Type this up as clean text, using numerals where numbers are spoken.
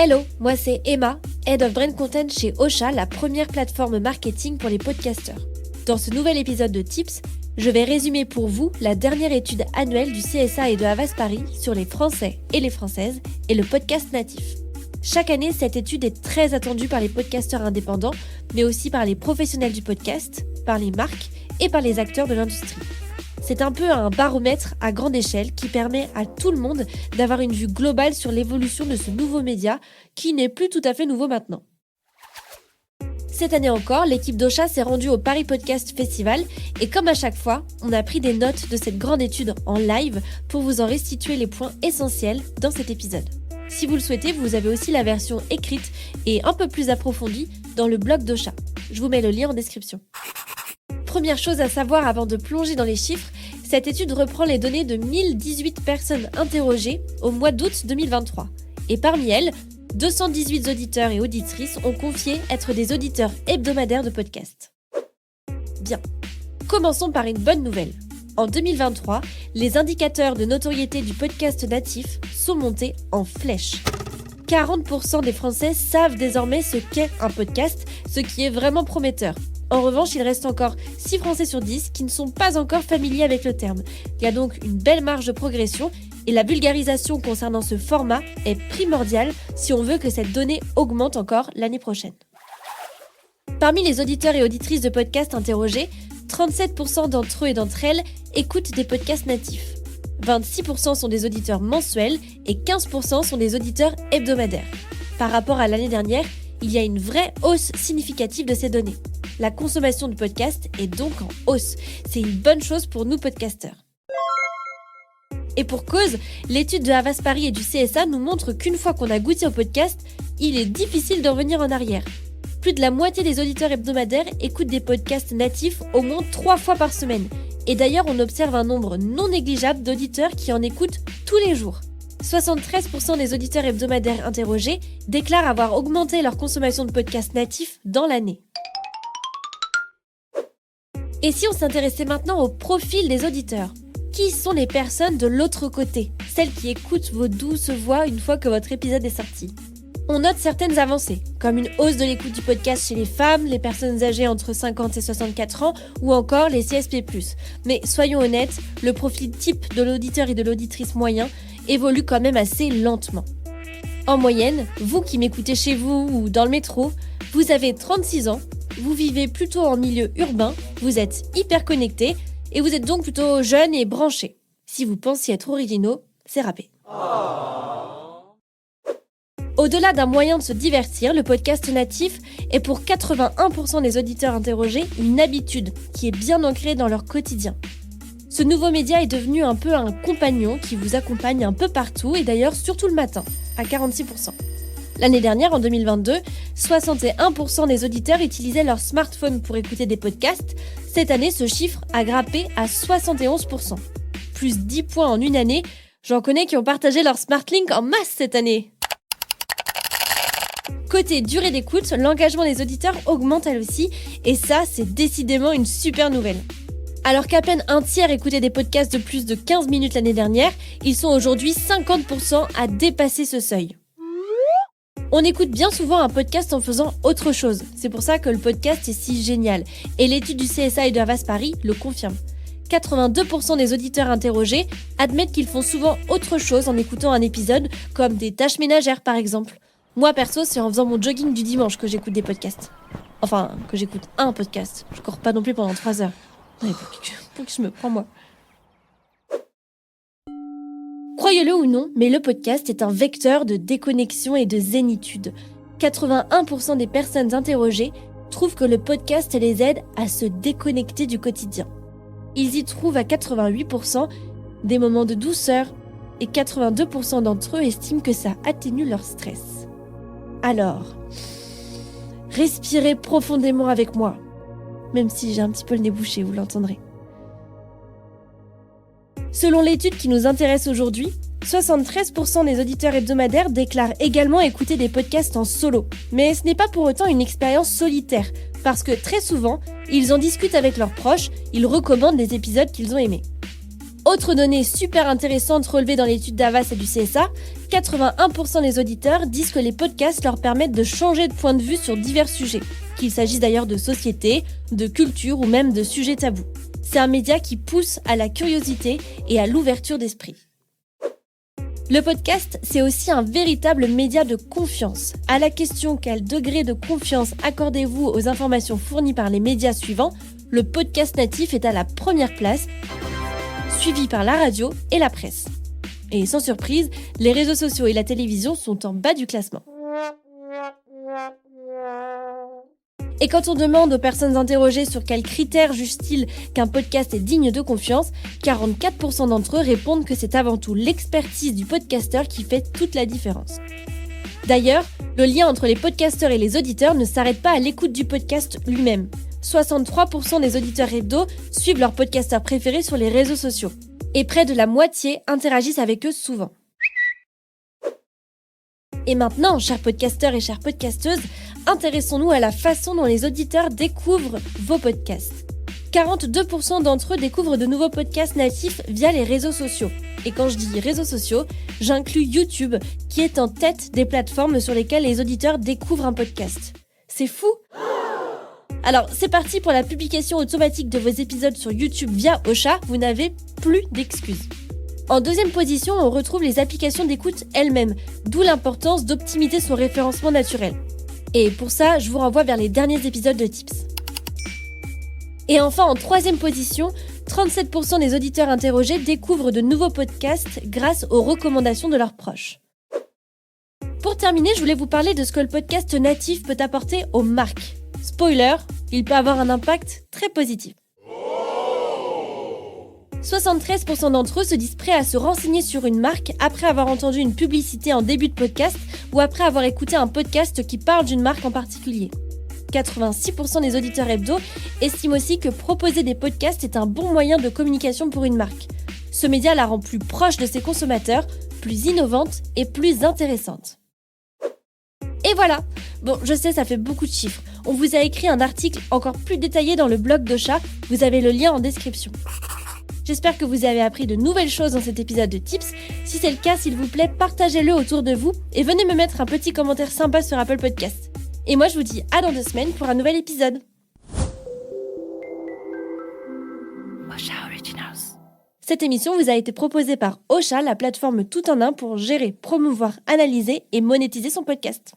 Hello, moi c'est Emma, Head of Brand Content chez Ocha, la première plateforme marketing pour les podcasteurs. Dans ce nouvel épisode de Tips, je vais résumer pour vous la dernière étude annuelle du CSA et de Havas Paris sur les Français et les Françaises et le podcast natif. Chaque année, cette étude est très attendue par les podcasteurs indépendants, mais aussi par les professionnels du podcast, par les marques et par les acteurs de l'industrie. C'est un peu un baromètre à grande échelle qui permet à tout le monde d'avoir une vue globale sur l'évolution de ce nouveau média qui n'est plus tout à fait nouveau maintenant. Cette année encore, l'équipe d'Ocha s'est rendue au Paris Podcast Festival et comme à chaque fois, on a pris des notes de cette grande étude en live pour vous en restituer les points essentiels dans cet épisode. Si vous le souhaitez, vous avez aussi la version écrite et un peu plus approfondie dans le blog d'Ocha. Je vous mets le lien en description. Première chose à savoir avant de plonger dans les chiffres, cette étude reprend les données de 1018 personnes interrogées au mois d'août 2023. Et parmi elles, 218 auditeurs et auditrices ont confié être des auditeurs hebdomadaires de podcast. Bien, commençons par une bonne nouvelle. En 2023, les indicateurs de notoriété du podcast natif sont montés en flèche. 40% des Français savent désormais ce qu'est un podcast, ce qui est vraiment prometteur. En revanche, il reste encore 6 Français sur 10 qui ne sont pas encore familiers avec le terme. Il y a donc une belle marge de progression et la vulgarisation concernant ce format est primordiale si on veut que cette donnée augmente encore l'année prochaine. Parmi les auditeurs et auditrices de podcasts interrogés, 37% d'entre eux et d'entre elles écoutent des podcasts natifs. 26% sont des auditeurs mensuels et 15% sont des auditeurs hebdomadaires. Par rapport à l'année dernière, il y a une vraie hausse significative de ces données. La consommation de podcasts est donc en hausse. C'est une bonne chose pour nous podcasteurs. Et pour cause, l'étude de Havas Paris et du CSA nous montre qu'une fois qu'on a goûté au podcast, il est difficile de revenir en arrière. Plus de la moitié des auditeurs hebdomadaires écoutent des podcasts natifs au moins 3 fois par semaine. Et d'ailleurs, on observe un nombre non négligeable d'auditeurs qui en écoutent tous les jours. 73% des auditeurs hebdomadaires interrogés déclarent avoir augmenté leur consommation de podcasts natifs dans l'année. Et si on s'intéressait maintenant au profil des auditeurs ? Qui sont les personnes de l'autre côté, celles qui écoutent vos douces voix une fois que votre épisode est sorti ? On note certaines avancées, comme une hausse de l'écoute du podcast chez les femmes, les personnes âgées entre 50 et 64 ans ou encore les CSP+. Mais soyons honnêtes, le profil type de l'auditeur et de l'auditrice moyen évolue quand même assez lentement. En moyenne, vous qui m'écoutez chez vous ou dans le métro, vous avez 36 ans, vous vivez plutôt en milieu urbain, vous êtes hyper connecté et vous êtes donc plutôt jeune et branché. Si vous pensiez être originaux, c'est râpé. Au-delà d'un moyen de se divertir, le podcast natif est pour 81% des auditeurs interrogés une habitude qui est bien ancrée dans leur quotidien. Ce nouveau média est devenu un peu un compagnon qui vous accompagne un peu partout et d'ailleurs surtout le matin, à 46%. L'année dernière, en 2022, 61% des auditeurs utilisaient leur smartphone pour écouter des podcasts. Cette année, ce chiffre a grimpé à 71%. Plus 10 points en une année, j'en connais qui ont partagé leur SmartLink en masse cette année. Côté durée d'écoute, l'engagement des auditeurs augmente elle aussi, et ça, c'est décidément une super nouvelle. Alors qu'à peine un tiers écoutait des podcasts de plus de 15 minutes l'année dernière, ils sont aujourd'hui 50% à dépasser ce seuil. On écoute bien souvent un podcast en faisant autre chose. C'est pour ça que le podcast est si génial. Et l'étude du CSA et de Havas Paris le confirme. 82% des auditeurs interrogés admettent qu'ils font souvent autre chose en écoutant un épisode, comme des tâches ménagères par exemple. Moi perso, c'est en faisant mon jogging du dimanche que j'écoute des podcasts. Enfin, que j'écoute un podcast. Je cours pas non plus pendant 3 heures. Ouais, pour que je me prends moi. Croyez-le ou non, mais le podcast est un vecteur de déconnexion et de zénitude. 81% des personnes interrogées trouvent que le podcast les aide à se déconnecter du quotidien. Ils y trouvent à 88% des moments de douceur et 82% d'entre eux estiment que ça atténue leur stress. Alors, respirez profondément avec moi, même si j'ai un petit peu le nez bouché, vous l'entendrez. Selon l'étude qui nous intéresse aujourd'hui, 73% des auditeurs hebdomadaires déclarent également écouter des podcasts en solo. Mais ce n'est pas pour autant une expérience solitaire, parce que très souvent, ils en discutent avec leurs proches, ils recommandent les épisodes qu'ils ont aimés. Autre donnée super intéressante relevée dans l'étude d'Avas et du CSA, 81% des auditeurs disent que les podcasts leur permettent de changer de point de vue sur divers sujets, qu'il s'agisse d'ailleurs de société, de culture ou même de sujets tabous. C'est un média qui pousse à la curiosité et à l'ouverture d'esprit. Le podcast, c'est aussi un véritable média de confiance. À la question « Quel degré de confiance accordez-vous aux informations fournies par les médias suivants ?», le podcast natif est à la première place, suivi par la radio et la presse. Et sans surprise, les réseaux sociaux et la télévision sont en bas du classement. Et quand on demande aux personnes interrogées sur quels critères jugent-ils qu'un podcast est digne de confiance, 44% d'entre eux répondent que c'est avant tout l'expertise du podcasteur qui fait toute la différence. D'ailleurs, le lien entre les podcasteurs et les auditeurs ne s'arrête pas à l'écoute du podcast lui-même. 63% des auditeurs hebdo suivent leur podcasteur préféré sur les réseaux sociaux. Et près de la moitié interagissent avec eux souvent. Et maintenant, chers podcasteurs et chères podcasteuses, intéressons-nous à la façon dont les auditeurs découvrent vos podcasts. 42% d'entre eux découvrent de nouveaux podcasts natifs via les réseaux sociaux. Et quand je dis réseaux sociaux, j'inclus YouTube, qui est en tête des plateformes sur lesquelles les auditeurs découvrent un podcast. C'est fou! Alors, c'est parti pour la publication automatique de vos épisodes sur YouTube via Ocha, vous n'avez plus d'excuses. En deuxième position, on retrouve les applications d'écoute elles-mêmes, d'où l'importance d'optimiser son référencement naturel. Et pour ça, je vous renvoie vers les derniers épisodes de Tips. Et enfin, en troisième position, 37% des auditeurs interrogés découvrent de nouveaux podcasts grâce aux recommandations de leurs proches. Pour terminer, je voulais vous parler de ce que le podcast natif peut apporter aux marques. Spoiler, il peut avoir un impact très positif. 73% d'entre eux se disent prêts à se renseigner sur une marque après avoir entendu une publicité en début de podcast ou après avoir écouté un podcast qui parle d'une marque en particulier. 86% des auditeurs hebdo estiment aussi que proposer des podcasts est un bon moyen de communication pour une marque. Ce média la rend plus proche de ses consommateurs, plus innovante et plus intéressante. Et voilà! Bon, je sais, ça fait beaucoup de chiffres. On vous a écrit un article encore plus détaillé dans le blog d'Ocha, vous avez le lien en description. J'espère que vous avez appris de nouvelles choses dans cet épisode de Tips. Si c'est le cas, s'il vous plaît, partagez-le autour de vous et venez me mettre un petit commentaire sympa sur Apple Podcasts. Et moi, je vous dis à dans 2 semaines pour un nouvel épisode. Ocha Originals. Cette émission vous a été proposée par Ocha, la plateforme tout en un pour gérer, promouvoir, analyser et monétiser son podcast.